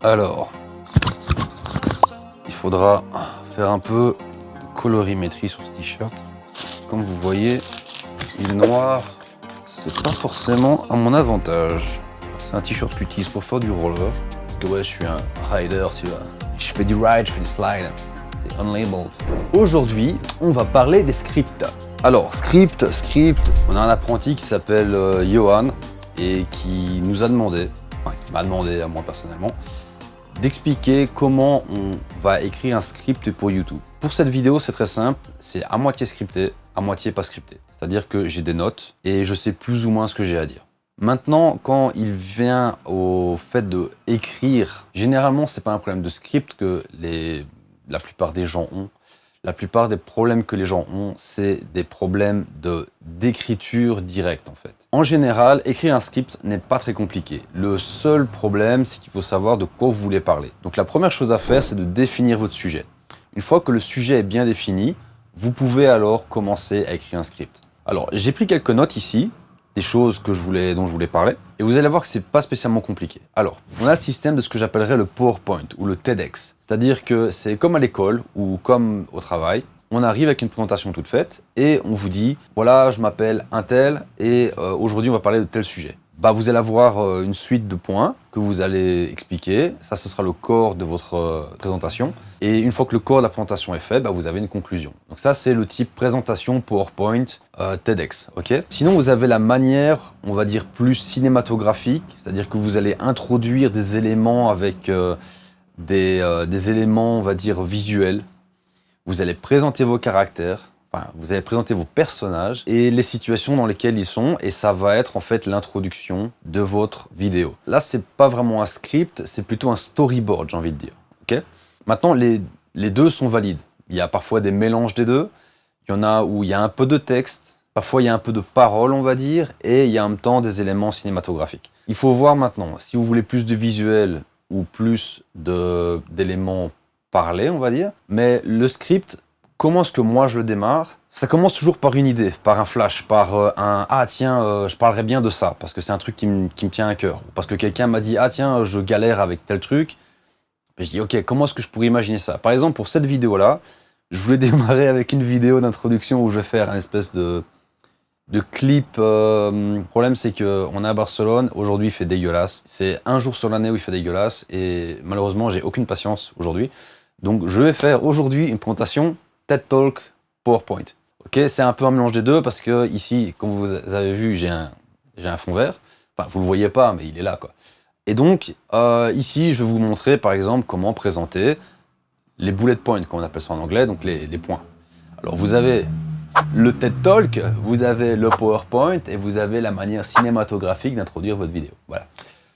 Alors, il faudra faire un peu de colorimétrie sur ce t-shirt. Comme vous voyez, il est noir, c'est pas forcément à mon avantage. C'est un t-shirt que j'utilise pour faire du roller. Parce que ouais, je suis un rider, tu vois. Je fais du ride, je fais du slide. C'est unlabeled. Aujourd'hui, on va parler des scripts. Alors, script, on a un apprenti qui s'appelle Johan et qui nous a demandé, enfin qui m'a demandé à moi personnellement, d'expliquer comment on va écrire un script pour YouTube. Pour cette vidéo, c'est très simple, c'est à moitié scripté, à moitié pas scripté. C'est-à-dire que j'ai des notes et je sais plus ou moins ce que j'ai à dire. Maintenant, quand il vient au fait de écrire, généralement, c'est pas un problème de script que la plupart des gens ont. La plupart des problèmes que les gens ont, c'est des problèmes d'écriture directe en fait. En général, écrire un script n'est pas très compliqué. Le seul problème, c'est qu'il faut savoir de quoi vous voulez parler. Donc la première chose à faire, c'est de définir votre sujet. Une fois que le sujet est bien défini, vous pouvez alors commencer à écrire un script. Alors, j'ai pris quelques notes ici, des choses dont je voulais parler, et vous allez voir que c'est pas spécialement compliqué. Alors, on a le système de ce que j'appellerais le PowerPoint ou le TEDx. C'est-à-dire que c'est comme à l'école ou comme au travail, on arrive avec une présentation toute faite et on vous dit « Voilà, je m'appelle un tel et aujourd'hui on va parler de tel sujet ». Bah, vous allez avoir une suite de points que vous allez expliquer. Ça, ce sera le corps de votre présentation. Et une fois que le corps de la présentation est fait, bah, vous avez une conclusion. Donc ça, c'est le type présentation PowerPoint TEDx. Okay. Sinon, vous avez la manière, on va dire, plus cinématographique. C'est-à-dire que vous allez introduire des éléments avec des éléments, on va dire, visuels. Vous allez présenter vos caractères. Enfin, vous allez présenter vos personnages et les situations dans lesquelles ils sont et ça va être en fait l'introduction de votre vidéo. Là, c'est pas vraiment un script, c'est plutôt un storyboard, j'ai envie de dire. Okay. Maintenant, les deux sont valides. Il y a parfois des mélanges des deux. Il y en a où il y a un peu de texte, parfois il y a un peu de parole, on va dire, et il y a en même temps des éléments cinématographiques. Il faut voir maintenant, si vous voulez plus de visuel ou plus d'éléments parlés, on va dire, mais le script, comment est-ce que moi je le démarre? Ça commence toujours par une idée, par un flash, par un « Ah tiens, je parlerais bien de ça, parce que c'est un truc qui me tient à cœur. » Parce que quelqu'un m'a dit « Ah tiens, je galère avec tel truc. » Et je dis « Ok, comment est-ce que je pourrais imaginer ça ?» Par exemple, pour cette vidéo-là, je voulais démarrer avec une vidéo d'introduction où je vais faire un espèce de clip. Le problème, c'est qu'on est à Barcelone, aujourd'hui il fait dégueulasse. C'est un jour sur l'année où il fait dégueulasse, et malheureusement, j'ai aucune patience aujourd'hui. Donc je vais faire aujourd'hui une présentation TED Talk PowerPoint. Ok, c'est un peu un mélange des deux parce que ici, comme vous avez vu, j'ai un fond vert. Enfin, vous le voyez pas, mais il est là, quoi. Et donc, ici, je vais vous montrer, par exemple, comment présenter les bullet points, comme on appelle ça en anglais, donc les points. Alors, vous avez le TED Talk, vous avez le PowerPoint et vous avez la manière cinématographique d'introduire votre vidéo. Voilà.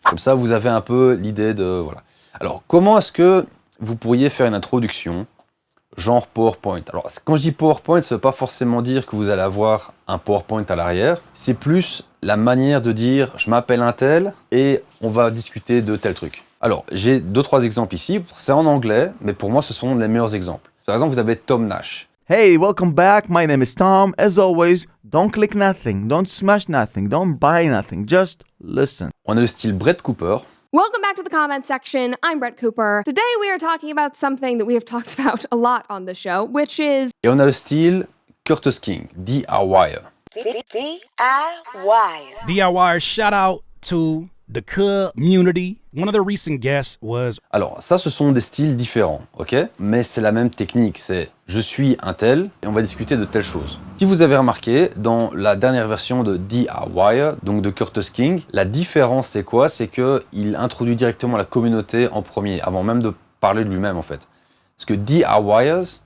Comme ça, vous avez un peu l'idée de... Voilà. Alors, comment est-ce que vous pourriez faire une introduction genre PowerPoint? Alors, quand je dis PowerPoint, ça ne veut pas forcément dire que vous allez avoir un PowerPoint à l'arrière. C'est plus la manière de dire « je m'appelle un tel et on va discuter de tel truc ». Alors, j'ai 2-3 exemples ici. C'est en anglais, mais pour moi, ce sont les meilleurs exemples. Par exemple, vous avez Tom Nash. Hey, welcome back. My name is Tom. As always, don't click nothing, don't smash nothing, don't buy nothing, just listen. On a le style Brett Cooper. Welcome back to the comment section. I'm Brett Cooper. Today we are talking about something that we have talked about a lot on the show, which is... Et on a le style Curtis King, DIY. DIY, shout out to the community. One of the recent guests was... Alors, ça, ce sont des styles différents, ok? Mais c'est la même technique, c'est je suis un tel et on va discuter de telle chose. Si vous avez remarqué, dans la dernière version de DIY, donc de Curtis King, la différence c'est quoi? C'est qu'il introduit directement la communauté en premier, avant même de parler de lui-même en fait. Parce que DIYers,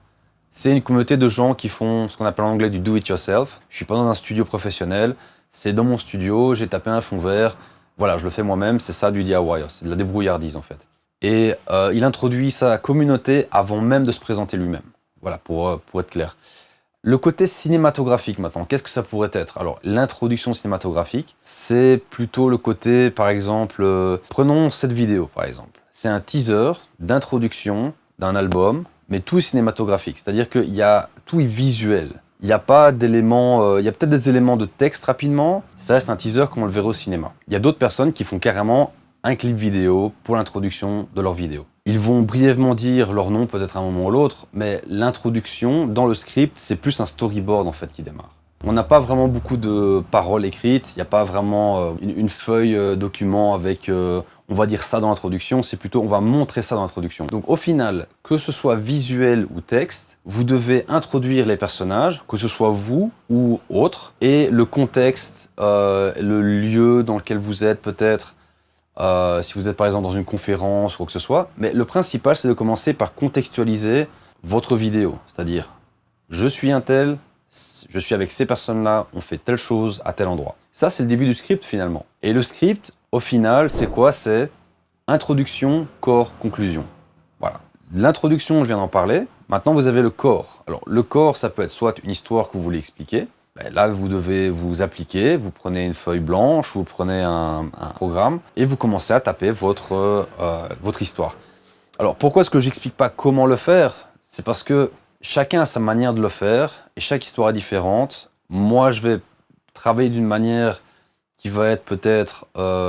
c'est une communauté de gens qui font ce qu'on appelle en anglais du do-it-yourself. Je suis pas dans un studio professionnel, c'est dans mon studio, j'ai tapé un fond vert, voilà, je le fais moi-même, c'est ça du DIY, c'est de la débrouillardise en fait. Et il introduit sa communauté avant même de se présenter lui-même. Voilà, pour être clair. Le côté cinématographique maintenant, qu'est-ce que ça pourrait être? Alors, l'introduction cinématographique, c'est plutôt le côté, par exemple, prenons cette vidéo par exemple. C'est un teaser d'introduction d'un album, mais tout est cinématographique, c'est-à-dire que tout est visuel. Il n'y a pas d'éléments, il y a peut-être des éléments de texte rapidement, ça reste un teaser comme on le verrait au cinéma. Il y a d'autres personnes qui font carrément un clip vidéo pour l'introduction de leur vidéo. Ils vont brièvement dire leur nom peut-être à un moment ou l'autre, mais l'introduction dans le script, c'est plus un storyboard en fait qui démarre. On n'a pas vraiment beaucoup de paroles écrites, il n'y a pas vraiment une feuille document avec on va dire ça dans l'introduction, c'est plutôt on va montrer ça dans l'introduction. Donc au final, que ce soit visuel ou texte, vous devez introduire les personnages, que ce soit vous ou autre, et le contexte, le lieu dans lequel vous êtes peut-être, si vous êtes par exemple dans une conférence ou quoi que ce soit. Mais le principal, c'est de commencer par contextualiser votre vidéo, c'est-à-dire je suis un tel, je suis avec ces personnes-là, on fait telle chose à tel endroit. Ça, c'est le début du script finalement. Et le script, au final, c'est quoi? C'est introduction, corps, conclusion. Voilà. L'introduction, je viens d'en parler. Maintenant, vous avez le corps. Alors, le corps, ça peut être soit une histoire que vous voulez expliquer. Ben, là, vous devez vous appliquer. Vous prenez une feuille blanche, vous prenez un programme et vous commencez à taper votre histoire. Alors, pourquoi est-ce que j'explique pas comment le faire? C'est parce que chacun a sa manière de le faire et chaque histoire est différente. Moi, je vais travailler d'une manière qui va être peut-être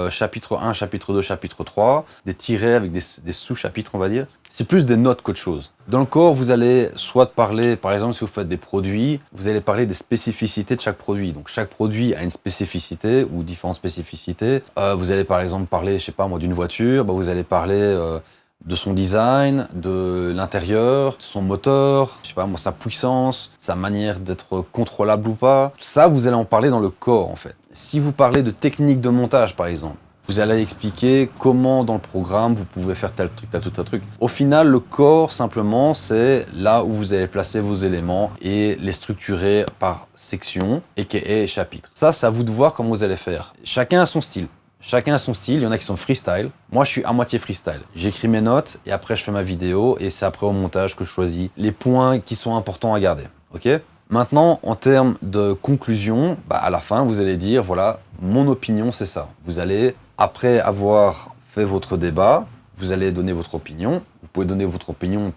chapitre 1, chapitre 2, chapitre 3, des tirets avec des sous-chapitres, on va dire. C'est plus des notes qu'autre chose. Dans le corps, vous allez soit parler, par exemple, si vous faites des produits, vous allez parler des spécificités de chaque produit. Donc chaque produit a une spécificité ou différentes spécificités. Vous allez par exemple parler, je sais pas moi, d'une voiture, bah, vous allez parler de son design, de l'intérieur, de son moteur, je sais pas moi, sa puissance, sa manière d'être contrôlable ou pas. Ça, vous allez en parler dans le corps en fait. Si vous parlez de technique de montage par exemple, vous allez expliquer comment dans le programme vous pouvez faire tel truc, tel truc. Au final, le corps simplement, c'est là où vous allez placer vos éléments et les structurer par section et chapitre. Ça, c'est à vous de voir comment vous allez faire. Chacun a son style. Chacun a son style, il y en a qui sont freestyle. Moi, je suis à moitié freestyle. J'écris mes notes et après, je fais ma vidéo et c'est après au montage que je choisis les points qui sont importants à garder. Ok ? Maintenant, en termes de conclusion, bah, à la fin, vous allez dire, voilà, mon opinion, c'est ça. Vous allez, après avoir fait votre débat, vous allez donner votre opinion. Vous pouvez donner votre opinion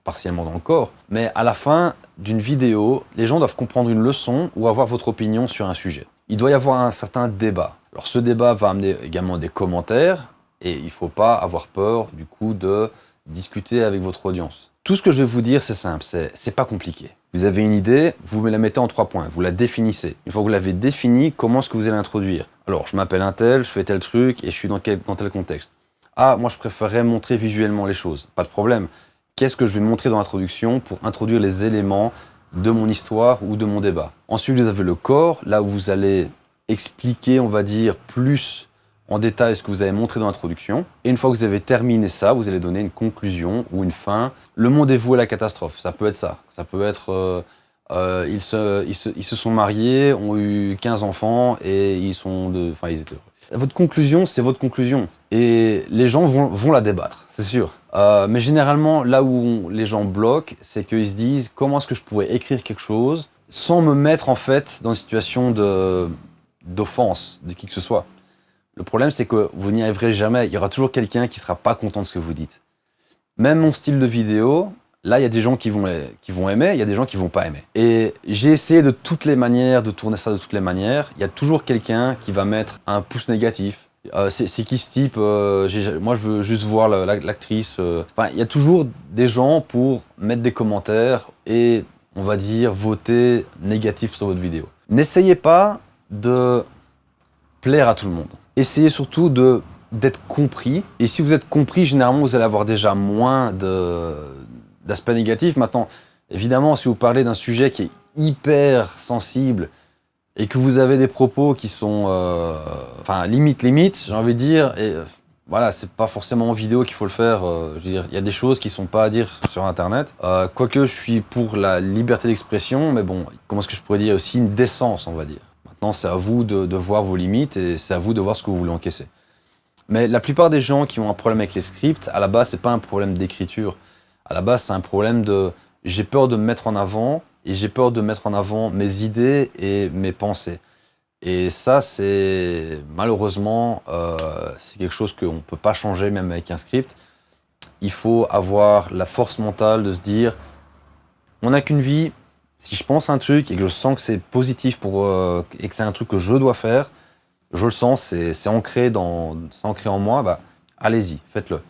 partiellement dans le corps. Mais à la fin d'une vidéo, les gens doivent comprendre une leçon ou avoir votre opinion sur un sujet. Il doit y avoir un certain débat. Alors ce débat va amener également des commentaires et il ne faut pas avoir peur du coup de discuter avec votre audience. Tout ce que je vais vous dire, c'est simple, c'est pas compliqué. Vous avez une idée, vous me la mettez en 3 points, vous la définissez. Une fois que vous l'avez définie, comment est-ce que vous allez l'introduire? Alors, je m'appelle un tel, je fais tel truc et je suis dans tel contexte. Ah, moi je préférerais montrer visuellement les choses, pas de problème. Qu'est-ce que je vais montrer dans l'introduction pour introduire les éléments de mon histoire ou de mon débat? Ensuite, vous avez le corps, là où vous allez expliquer, on va dire, plus en détail ce que vous avez montré dans l'introduction. Et une fois que vous avez terminé ça, vous allez donner une conclusion ou une fin. Le monde est voué à la catastrophe, ça peut être ça. Ça peut être ils se sont mariés, ont eu 15 enfants et ils étaient heureux. Votre conclusion, c'est votre conclusion. Et les gens vont la débattre, c'est sûr. Mais généralement, là où les gens bloquent, c'est qu'ils se disent comment est-ce que je pourrais écrire quelque chose sans me mettre en fait dans une situation d'offense de qui que ce soit. Le problème, c'est que vous n'y arriverez jamais. Il y aura toujours quelqu'un qui ne sera pas content de ce que vous dites. Même mon style de vidéo, là, il y a des gens qui vont aimer, il y a des gens qui ne vont pas aimer. Et j'ai essayé de toutes les manières, de tourner ça de toutes les manières. Il y a toujours quelqu'un qui va mettre un pouce négatif. C'est qui ce type? Moi, je veux juste voir l'actrice. Enfin, il y a toujours des gens pour mettre des commentaires et, on va dire, voter négatif sur votre vidéo. N'essayez pas de plaire à tout le monde. Essayez surtout d'être compris. Et si vous êtes compris, généralement, vous allez avoir déjà moins d'aspects négatifs. Maintenant, évidemment, si vous parlez d'un sujet qui est hyper sensible et que vous avez des propos qui sont limite, j'ai envie de dire, et voilà, c'est pas forcément en vidéo qu'il faut le faire. Je veux dire, il y a des choses qui sont pas à dire sur Internet. Quoique je suis pour la liberté d'expression, mais bon, comment est-ce que je pourrais dire aussi une décence, on va dire. Maintenant, c'est à vous de voir vos limites et c'est à vous de voir ce que vous voulez encaisser. Mais la plupart des gens qui ont un problème avec les scripts, à la base, c'est pas un problème d'écriture. À la base, c'est un problème de j'ai peur de me mettre en avant et j'ai peur de mettre en avant mes idées et mes pensées. Et ça, c'est malheureusement, c'est quelque chose qu'on ne peut pas changer même avec un script. Il faut avoir la force mentale de se dire on n'a qu'une vie. Si je pense un truc et que je sens que c'est positif et que c'est un truc que je dois faire, Je le sens, c'est ancré en moi, bah, allez-y, faites-le.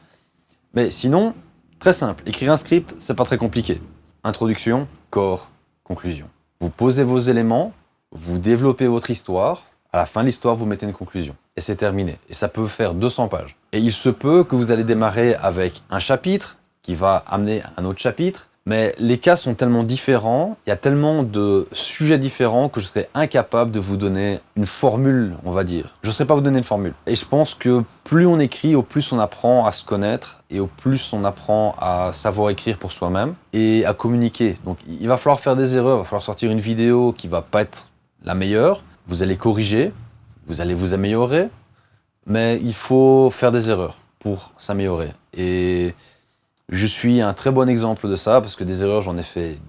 Mais sinon, très simple, écrire un script, c'est pas très compliqué. Introduction, corps, conclusion. Vous posez vos éléments, vous développez votre histoire, à la fin de l'histoire, vous mettez une conclusion. Et c'est terminé. Et ça peut faire 200 pages. Et il se peut que vous allez démarrer avec un chapitre qui va amener un autre chapitre. Mais les cas sont tellement différents, il y a tellement de sujets différents que je serais incapable de vous donner une formule, on va dire. Je ne saurais pas vous donner une formule. Et je pense que plus on écrit, au plus on apprend à se connaître et au plus on apprend à savoir écrire pour soi-même et à communiquer. Donc il va falloir faire des erreurs, il va falloir sortir une vidéo qui ne va pas être la meilleure. Vous allez corriger, vous allez vous améliorer, mais il faut faire des erreurs pour s'améliorer. Et je suis un très bon exemple de ça, parce que des erreurs, j'en ai fait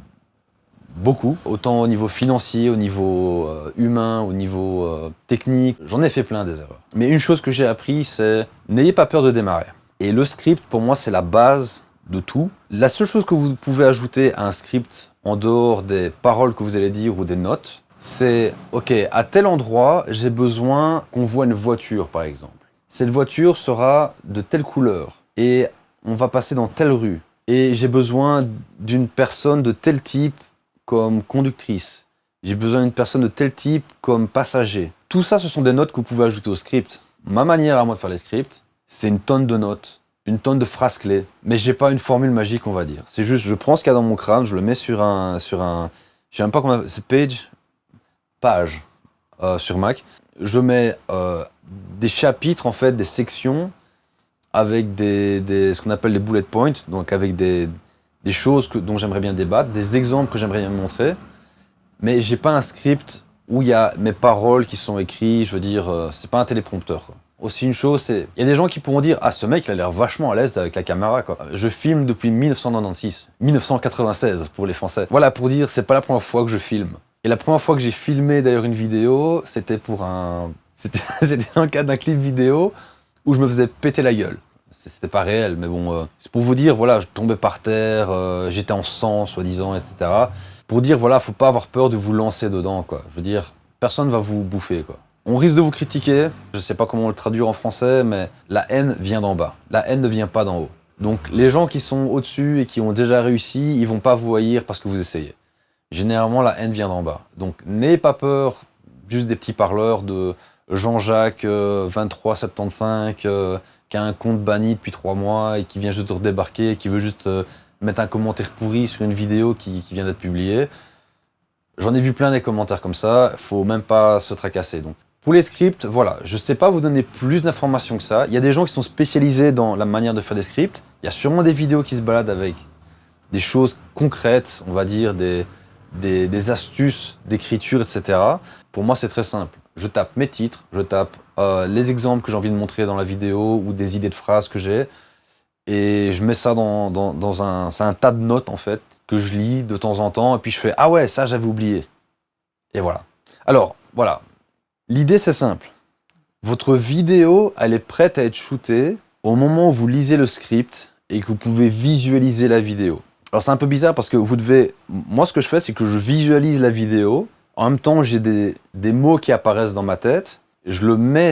beaucoup. Autant au niveau financier, au niveau humain, au niveau technique. J'en ai fait plein des erreurs. Mais une chose que j'ai appris, c'est n'ayez pas peur de démarrer. Et le script, pour moi, c'est la base de tout. La seule chose que vous pouvez ajouter à un script, en dehors des paroles que vous allez dire ou des notes, c'est « Ok, à tel endroit, j'ai besoin qu'on voit une voiture, par exemple. Cette voiture sera de telle couleur. Et on va passer dans telle rue. Et j'ai besoin d'une personne de tel type comme conductrice. J'ai besoin d'une personne de tel type comme passager. » Tout ça, ce sont des notes que vous pouvez ajouter au script. Ma manière à moi de faire les scripts, c'est une tonne de notes, une tonne de phrases clés. Mais j'ai pas une formule magique, on va dire. C'est juste, je prends ce qu'il y a dans mon crâne, je le mets sur un, je sais même pas comment, c'est page sur Mac. Je mets des chapitres, en fait, des sections avec ce qu'on appelle les bullet points, donc avec des choses dont j'aimerais bien débattre, des exemples que j'aimerais bien montrer, mais j'ai pas un script où il y a mes paroles qui sont écrites, je veux dire, c'est pas un téléprompteur, quoi. Aussi une chose, c'est, il y a des gens qui pourront dire « Ah, ce mec, il a l'air vachement à l'aise avec la caméra, quoi. » Je filme depuis 1996 pour les Français. Voilà, pour dire, c'est pas la première fois que je filme. Et la première fois que j'ai filmé d'ailleurs une vidéo, c'était c'était dans le cadre d'un clip vidéo où je me faisais péter la gueule. C'était pas réel, mais bon, c'est pour vous dire, voilà, je tombais par terre, j'étais en sang, soi-disant, etc. Pour dire, voilà, faut pas avoir peur de vous lancer dedans, quoi. Je veux dire, personne va vous bouffer, quoi. On risque de vous critiquer, je sais pas comment le traduire en français, mais la haine vient d'en bas. La haine ne vient pas d'en haut. Donc les gens qui sont au-dessus et qui ont déjà réussi, ils vont pas vous haïr parce que vous essayez. Généralement, la haine vient d'en bas. Donc n'ayez pas peur, juste des petits parleurs de Jean-Jacques 2375, qui a un compte banni depuis 3 mois et qui vient juste de redébarquer, et qui veut juste mettre un commentaire pourri sur une vidéo qui vient d'être publiée. J'en ai vu plein des commentaires comme ça, faut même pas se tracasser. Donc, pour les scripts, voilà, je sais pas vous donner plus d'informations que ça. Il y a des gens qui sont spécialisés dans la manière de faire des scripts. Il y a sûrement des vidéos qui se baladent avec des choses concrètes, on va dire, des astuces d'écriture, etc. Pour moi, c'est très simple. Je tape mes titres, je tape les exemples que j'ai envie de montrer dans la vidéo ou des idées de phrases que j'ai, et je mets ça c'est un tas de notes, en fait, que je lis de temps en temps, et puis je fais « Ah ouais, ça j'avais oublié ». Et voilà. Alors, voilà. L'idée, c'est simple. Votre vidéo, elle est prête à être shootée au moment où vous lisez le script et que vous pouvez visualiser la vidéo. Alors, c'est un peu bizarre parce que vous devez... Moi, ce que je fais, c'est que je visualise la vidéo. En même temps, j'ai des mots qui apparaissent dans ma tête. Je le mets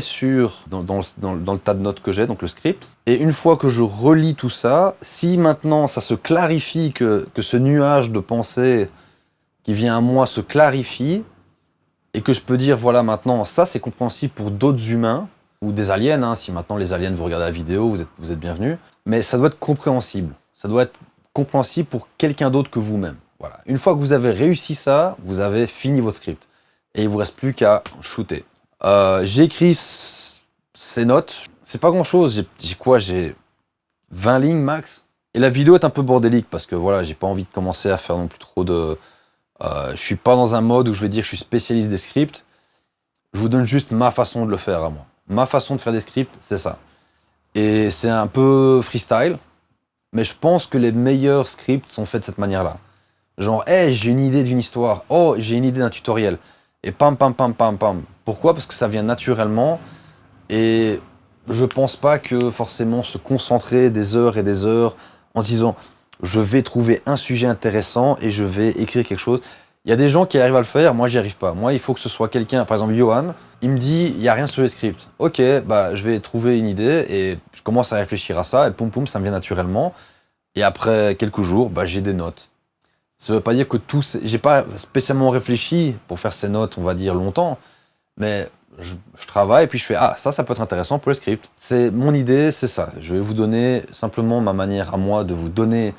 dans le tas de notes que j'ai, donc le script. Et une fois que je relis tout ça, si maintenant ça se clarifie, que ce nuage de pensée qui vient à moi se clarifie, et que je peux dire, voilà, maintenant, ça c'est compréhensible pour d'autres humains, ou des aliens, hein, si maintenant les aliens vous regardez la vidéo, vous êtes bienvenus, mais ça doit être compréhensible. Ça doit être compréhensible pour quelqu'un d'autre que vous-même. Voilà. Une fois que vous avez réussi ça, vous avez fini votre script. Et il ne vous reste plus qu'à shooter. J'ai écrit ces notes. C'est pas grand-chose. J'ai 20 lignes max. Et la vidéo est un peu bordélique parce que voilà, j'ai pas envie de commencer à faire non plus trop de... je suis pas dans un mode où je vais dire que je suis spécialiste des scripts. Je vous donne juste ma façon de le faire à moi. Ma façon de faire des scripts, c'est ça. Et c'est un peu freestyle. Mais je pense que les meilleurs scripts sont faits de cette manière-là. Genre, hey, j'ai une idée d'une histoire. Oh, j'ai une idée d'un tutoriel. Et pam, pam, pam, pam, pam. Pourquoi ? Parce que ça vient naturellement. Et je pense pas que forcément se concentrer des heures et des heures en disant je vais trouver un sujet intéressant et je vais écrire quelque chose. Il y a des gens qui arrivent à le faire, moi j'y arrive pas. Moi il faut que ce soit quelqu'un, par exemple Johan, il me dit il n'y a rien sur les scripts. Ok, bah je vais trouver une idée et je commence à réfléchir à ça et poum poum, ça me vient naturellement. Et après quelques jours, bah j'ai des notes. Ça veut pas dire que j'ai pas spécialement réfléchi pour faire ces notes, on va dire longtemps, mais je travaille et puis je fais ça peut être intéressant pour le script. C'est mon idée, c'est ça. Je vais vous donner simplement ma manière à moi de vous donner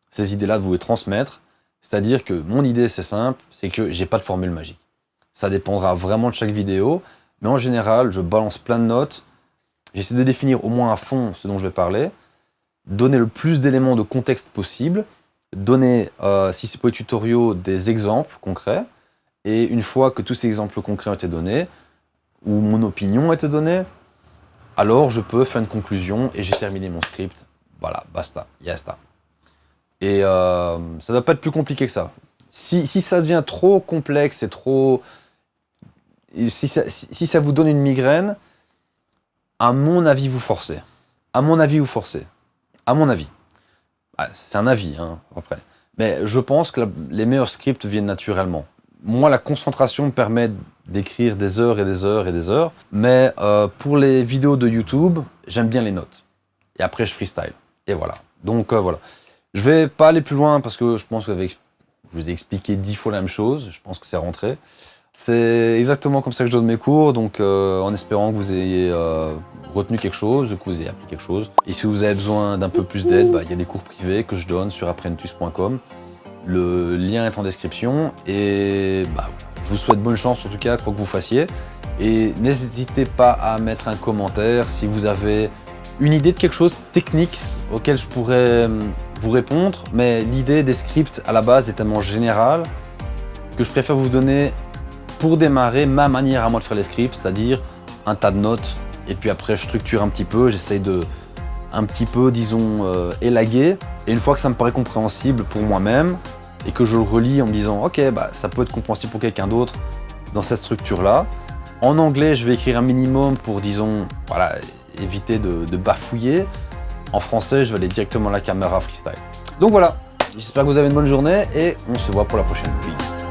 ces idées-là, de vous les transmettre. C'est-à-dire que mon idée, c'est simple, c'est que j'ai pas de formule magique. Ça dépendra vraiment de chaque vidéo, mais en général, je balance plein de notes. J'essaie de définir au moins à fond ce dont je vais parler, donner le plus d'éléments de contexte possible, donner, si c'est pour les tutoriaux, des exemples concrets, et une fois que tous ces exemples concrets ont été donnés, ou mon opinion a été donnée, alors je peux faire une conclusion et j'ai terminé mon script. Voilà, basta, yasta. Et ça doit pas être plus compliqué que ça. Si ça devient trop complexe et trop... Si ça vous donne une migraine, à mon avis, vous forcez. À mon avis, vous forcez. À mon avis. C'est un avis, hein, après. Mais je pense que les meilleurs scripts viennent naturellement. Moi, la concentration me permet d'écrire des heures et des heures et des heures. Mais pour les vidéos de YouTube, j'aime bien les notes. Et après, je freestyle. Et voilà. Donc, voilà. Je vais pas aller plus loin parce que je pense que je vous ai expliqué 10 fois la même chose. Je pense que c'est rentré. C'est exactement comme ça que je donne mes cours. Donc, en espérant que vous ayez retenu quelque chose, que vous ayez appris quelque chose. Et si vous avez besoin d'un peu plus d'aide, il y a des cours privés que je donne sur apprentus.com. Le lien est en description. Et je vous souhaite bonne chance en tout cas, quoi que vous fassiez. Et n'hésitez pas à mettre un commentaire si vous avez une idée de quelque chose de technique auquel je pourrais vous répondre, mais l'idée des scripts à la base est tellement générale que je préfère vous donner pour démarrer ma manière à moi de faire les scripts, c'est-à-dire un tas de notes et puis après je structure un petit peu, j'essaye de un petit peu disons élaguer et une fois que ça me paraît compréhensible pour moi-même et que je le relis en me disant ok ça peut être compréhensible pour quelqu'un d'autre dans cette structure-là. En anglais je vais écrire un minimum pour disons voilà éviter de bafouiller. En français, je vais aller directement à la caméra freestyle. Donc voilà, j'espère que vous avez une bonne journée et on se voit pour la prochaine. Peace.